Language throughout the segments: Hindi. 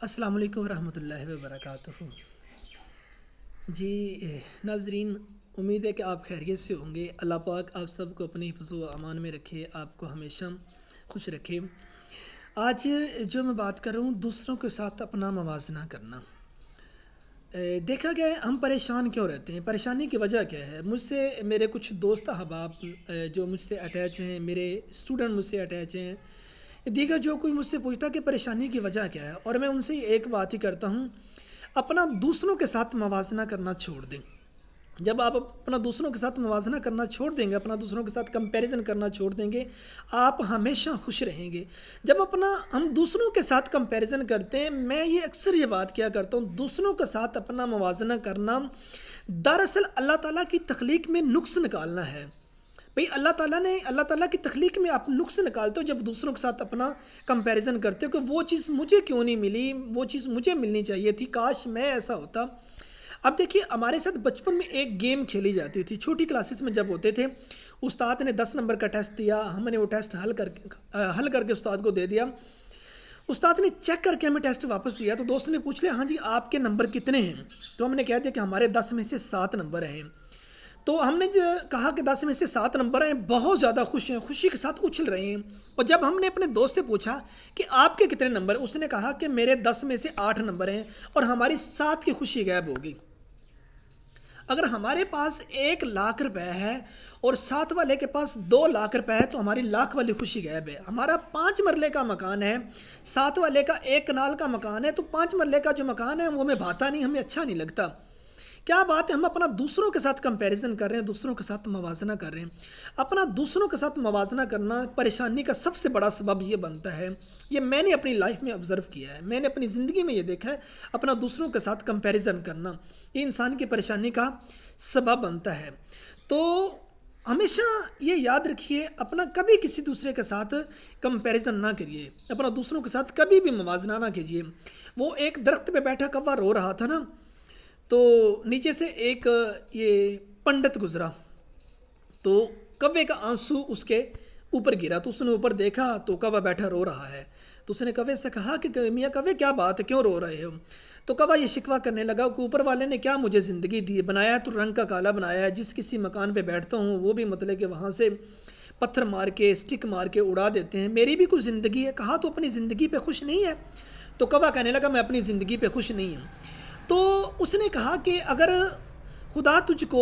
अस्सलाम वालेकुम रहमतुल्लाहि व बरकातुहू। जी नाज़रीन, उम्मीद है कि आप खैरियत से होंगे। अल्लाह पाक आप सबको अपने हिफ्ज़ व अमान में रखे, आपको हमेशा खुश रखे। आज जो मैं बात कर रहा हूँ, दूसरों के साथ अपना मवाजना करना। देखा गया है हम परेशान क्यों रहते हैं, परेशानी की वजह क्या है। मुझसे मेरे कुछ दोस्त अहबाब जो मुझसे अटैच हैं, मेरे स्टूडेंट मुझसे अटैच हैं, दीगर जो कोई मुझसे पूछता है कि परेशानी की वजह क्या है, और मैं उनसे एक बात ही करता हूँ, अपना दूसरों के साथ मवाजना करना छोड़ दें। जब आप अपना दूसरों के साथ मवाजना करना छोड़ देंगे, अपना दूसरों के साथ कंपैरिजन करना छोड़ देंगे, आप हमेशा खुश रहेंगे। जब अपना हम दूसरों के साथ कंपैरिजन करते हैं, मैं ये अक्सर ये बात किया करता हूँ, दूसरों के साथ अपना मवाजना करना दरअसल अल्लाह ताला की तख्लीक में नुक्स निकालना है। भाई अल्लाह ताला की तख्लीक में आप नुक्स निकालते हो जब दूसरों के साथ अपना कंपैरिजन करते हो कि वो चीज़ मुझे क्यों नहीं मिली, वो चीज़ मुझे मिलनी चाहिए थी, काश मैं ऐसा होता। अब देखिए, हमारे साथ बचपन में एक गेम खेली जाती थी। छोटी क्लासेस में जब होते थे, उस्ताद ने 10 नंबर का टेस्ट दिया, हमने वो टेस्ट हल करके उस्ताद को दे दिया। उस्ताद ने चेक करके हमें टेस्ट वापस दिया, तो दोस्त ने पूछ लिया, हाँ जी आपके नंबर कितने हैं। तो हमने कह दिया कि हमारे 10 में से 7 नंबर हैं। तो हमने जो कहा कि 10 में से 7 नंबर हैं, बहुत ज़्यादा खुश हैं, खुशी के साथ उछल रहे हैं। और जब हमने अपने दोस्त से पूछा कि आपके कितने नंबर, उसने कहा कि मेरे 10 में से 8 नंबर हैं, और हमारी 7 की खुशी गायब हो गई। अगर हमारे पास 1 लाख रुपए है और 7 वाले के पास 2 लाख रुपए है, तो हमारी लाख वाली खुशी गायब है। हमारा 5 मरले का मकान है, 7 वाले का 1 कनाल का मकान है, तो 5 मरले का जो मकान है वो हमें भाता नहीं, हमें अच्छा नहीं लगता। क्या बात है, हम अपना दूसरों के साथ कंपैरिजन कर रहे हैं, दूसरों के साथ मवाजना कर रहे हैं। अपना दूसरों के साथ मवाजना करना परेशानी का सबसे बड़ा सबब ये बनता है। ये मैंने अपनी लाइफ में ऑब्ज़र्व किया है, मैंने अपनी ज़िंदगी में ये देखा है। अपना दूसरों के साथ कंपैरिजन करना ये इंसान की परेशानी का सबब बनता है। तो हमेशा ये याद रखिए, अपना कभी किसी दूसरे के साथ कंपैरिजन ना करिए, अपना दूसरों के साथ कभी भी मवाजना ना कीजिए। वो एक दरख्त पे बैठा कौवा रो रहा था ना, तो नीचे से एक ये पंडित गुजरा, तो कौवे का आंसू उसके ऊपर गिरा, तो उसने ऊपर देखा तो कौवा बैठा रो रहा है। तो उसने कौवे से कहा कि मियाँ कौवे, क्या बात है, क्यों रो रहे हो। तो कौवा ये शिकवा करने लगा कि ऊपर वाले ने क्या मुझे ज़िंदगी दी, बनाया तो रंग का काला बनाया है। जिस किसी मकान पे बैठता हूँ वो भी मतलब कि वहाँ से पत्थर मार के, स्टिक मार के उड़ा देते हैं। मेरी भी कुछ ज़िंदगी है। कहा तो अपनी ज़िंदगी पे खुश नहीं है। तो कौवा कहने लगा, मैं अपनी ज़िंदगी पे खुश नहीं हूँ। तो उसने कहा कि अगर खुदा तुझको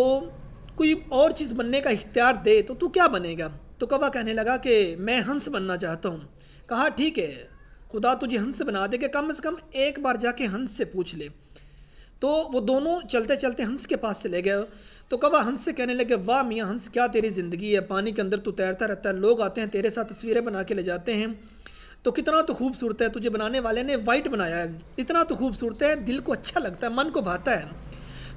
कोई और चीज़ बनने का इख्तियार दे तो तू क्या बनेगा। तो कौवा कहने लगा कि मैं हंस बनना चाहता हूँ। कहा ठीक है, खुदा तुझे हंस बना दे कि कम से कम एक बार जाके हंस से पूछ ले। तो वो दोनों चलते चलते हंस के पास चले गए। तो कौवा हंस से कहने लगे, वाह मियाँ हंस, क्या तेरी ज़िंदगी है, पानी के अंदर तू तैरता रहता है, लोग आते हैं तेरे साथ तस्वीरें बना के ले जाते हैं, तो कितना तो खूबसूरत है, तुझे बनाने वाले ने वाइट बनाया है, इतना तो खूबसूरत है, दिल को अच्छा लगता है, मन को भाता है।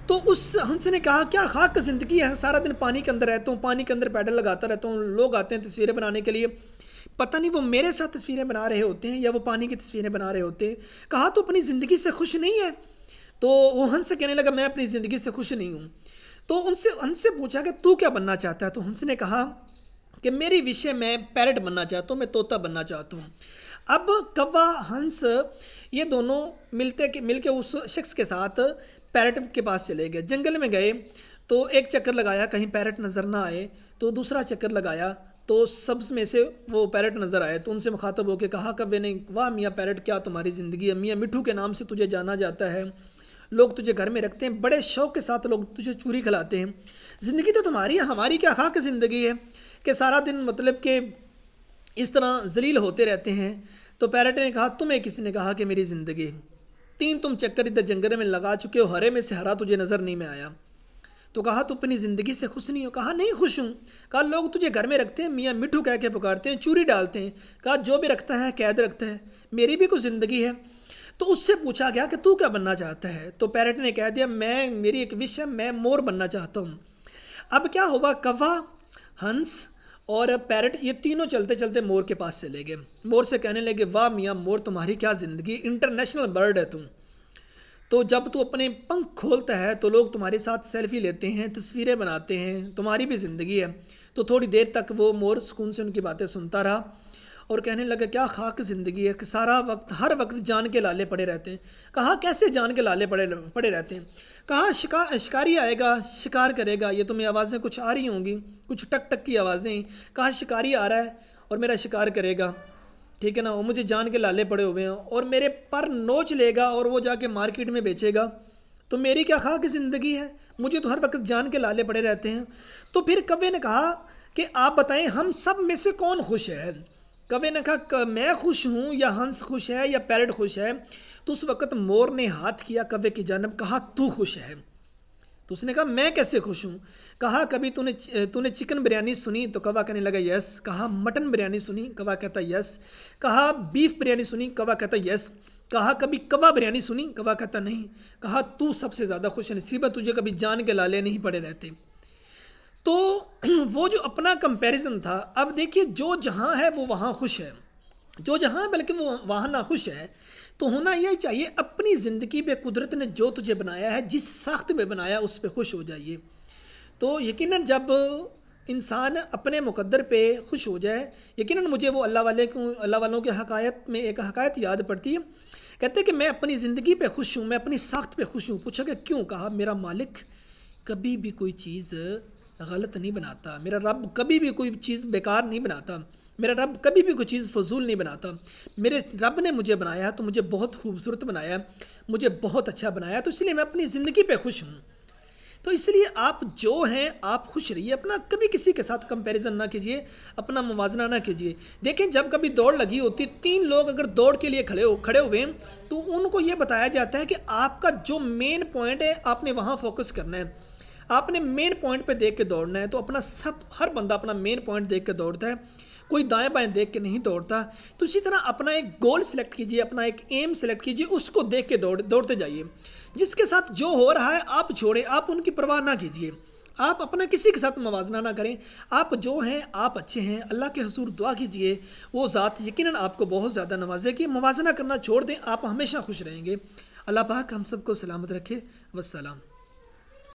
तो उस हंस ने कहा, क्या खाक ज़िंदगी है, सारा दिन पानी के अंदर रहता हूँ, पानी के अंदर पैडल लगाता रहता हूँ, लोग आते हैं तस्वीरें बनाने के लिए, पता नहीं वो मेरे साथ तस्वीरें बना रहे होते हैं या वो पानी की तस्वीरें बना रहे होते हैं। कहा तो अपनी ज़िंदगी से खुश नहीं है। तो वो हंस से कहने लगा, मैं अपनी ज़िंदगी से खुश नहीं हूँ। तो उनसे पूछा कि तू क्या बनना चाहता है। तो हंस ने कहा कि मेरी विषय मैं पैरट बनना चाहता हूँ, मैं तोता बनना चाहता हूँ। अब कौवा हंस ये दोनों मिलके उस शख्स के साथ पैरट के पास चले गए। जंगल में गए तो एक चक्कर लगाया, कहीं पैरट नज़र ना आए, तो दूसरा चक्कर लगाया तो सब्ज में से वो पैरट नज़र आए। तो उनसे मुखातब होकर कहा कौवे ने, वाह मियाँ पैरट, क्या तुम्हारी ज़िंदगी है, मियाँ मिठू के नाम से तुझे जाना जाता है, लोग तुझे घर में रखते हैं, बड़े शौक़ के साथ लोग तुझे चूरी खिलाते हैं, ज़िंदगी तो तुम्हारी है, हमारी क्या खाक ज़िंदगी है कि सारा दिन मतलब कि इस तरह जलील होते रहते हैं। तो पैरट ने कहा, तुम्हें किसी ने कहा कि मेरी ज़िंदगी, 3 तुम चक्कर इधर जंगल में लगा चुके हो, हरे में से हरा तुझे नज़र नहीं में आया। तो कहा तो अपनी ज़िंदगी से खुश नहीं हो। कहा नहीं खुश हूँ। कहा लोग तुझे घर में रखते हैं, मियाँ मिठू कह के पुकारते हैं, चूरी डालते हैं। कहा जो भी रखता है कैद रखता है, मेरी भी कुछ ज़िंदगी है। तो उससे पूछा गया कि तू क्या बनना चाहता है। तो पैरट ने कह दिया, मेरी एक विश है, मैं मोर बनना चाहता हूँ। अब क्या हुआ, कौवा, हंस और पैरट ये तीनों चलते चलते मोर के पास चले गए। मोर से कहने लगे, वाह मियाँ मोर, तुम्हारी क्या ज़िंदगी, इंटरनेशनल बर्ड है तुम। तो जब तू अपने पंख खोलता है तो लोग तुम्हारे साथ सेल्फी लेते हैं, तस्वीरें बनाते हैं, तुम्हारी भी ज़िंदगी है। तो थोड़ी देर तक वो मोर सुकून से उनकी बातें सुनता रहा और कहने लगे क्या खाक ज़िंदगी है कि सारा वक्त हर वक्त जान के लाले पड़े रहते हैं। कहा कैसे जान के लाले पड़े रहते हैं। कहा शिकारी आएगा, शिकार करेगा। ये तुम्हें आवाज़ें कुछ आ रही होंगी, कुछ टक टक की आवाज़ें। कहा शिकारी आ रहा है और मेरा शिकार करेगा, ठीक है ना, वो मुझे जान के लाले पड़े हुए हैं और मेरे पर नोच लेगा और वो जाके मार्केट में बेचेगा। तो मेरी क्या खाक ज़िंदगी है, मुझे तो हर वक्त जान के लाले पड़े रहते हैं। तो फिर कव्वे ने कहा कि आप बताएं हम सब में से कौन खुश है। कव्वे ने कहा मैं खुश हूँ या हंस खुश है या पैरट खुश है। तो उस वक्त मोर ने हाथ किया कव्वे की जानब, कहा तू खुश है। तो उसने कहा मैं कैसे खुश हूँ। कहा कभी तूने चिकन बिरयानी सुनी। तो कौवा कहने लगा यस। कहा मटन बिरयानी सुनी। कौवा कहता यस। कहा बीफ बिरयानी सुनी। कौवा कहता यस। कहा कभी कौवा बिरयानी सुनी। कौवा कहता नहीं। कहा तू सबसे ज़्यादा खुश नसीब है, तुझे कभी जान के लाले नहीं पड़े रहते। तो वो जो अपना कंपैरिजन था, अब देखिए जो जहाँ है वो वहाँ खुश है, जो जहाँ बल्कि वो वहाँ ना खुश है। तो होना यही चाहिए अपनी ज़िंदगी पे कुदरत ने जो तुझे बनाया है, जिस साख्त में बनाया उस पर खुश हो जाइए। तो यकीनन जब इंसान अपने मुकद्दर पे खुश हो जाए, यकीनन मुझे वो अल्लाह वालों के हकायत में एक हकायत याद पड़ती है। कहते हैं कि मैं अपनी ज़िंदगी पे खुश हूँ, मैं अपनी साख्त पे खुश हूँ। पूछा कि क्यों। कहा मेरा मालिक कभी भी कोई चीज़ गलत नहीं बनाता, मेरा रब कभी भी कोई चीज़ बेकार नहीं बनाता, मेरा रब कभी भी कोई चीज़ फजूल नहीं बनाता। मेरे रब ने मुझे बनाया तो मुझे बहुत खूबसूरत बनाया, मुझे बहुत अच्छा बनाया, तो इसलिए मैं अपनी ज़िंदगी पे खुश हूँ। तो इसलिए आप जो हैं आप खुश रहिए, अपना कभी किसी के साथ कंपैरिजन ना कीजिए, अपना मुवाजना ना कीजिए। देखें जब कभी दौड़ लगी होती, 3 लोग अगर दौड़ के लिए खड़े हुए हैं तो उनको ये बताया जाता है कि आपका जो मेन पॉइंट है आपने वहाँ फोकस करना है, आपने मेन पॉइंट पे देख के दौड़ना है। तो अपना हर बंदा अपना मेन पॉइंट देख के दौड़ता है, कोई दाएं बाएं देख के नहीं दौड़ता। तो इसी तरह अपना एक गोल सेलेक्ट कीजिए, अपना एक एम सेलेक्ट कीजिए, उसको देख के दौड़ते जाइए। जिसके साथ जो हो रहा है आप छोड़ें, आप उनकी परवाह ना कीजिए, आप अपना किसी के साथ मवाजना ना करें। आप जो हैं आप अच्छे हैं, अल्लाह के हुजूर दुआ कीजिए, वो ज़ात यकीनन आपको बहुत ज़्यादा नवाजेगी। मवाजना करना छोड़ दें, आप हमेशा खुश रहेंगे। अल्लाह पाक हम सबको सलामत रखे। वस्सलाम।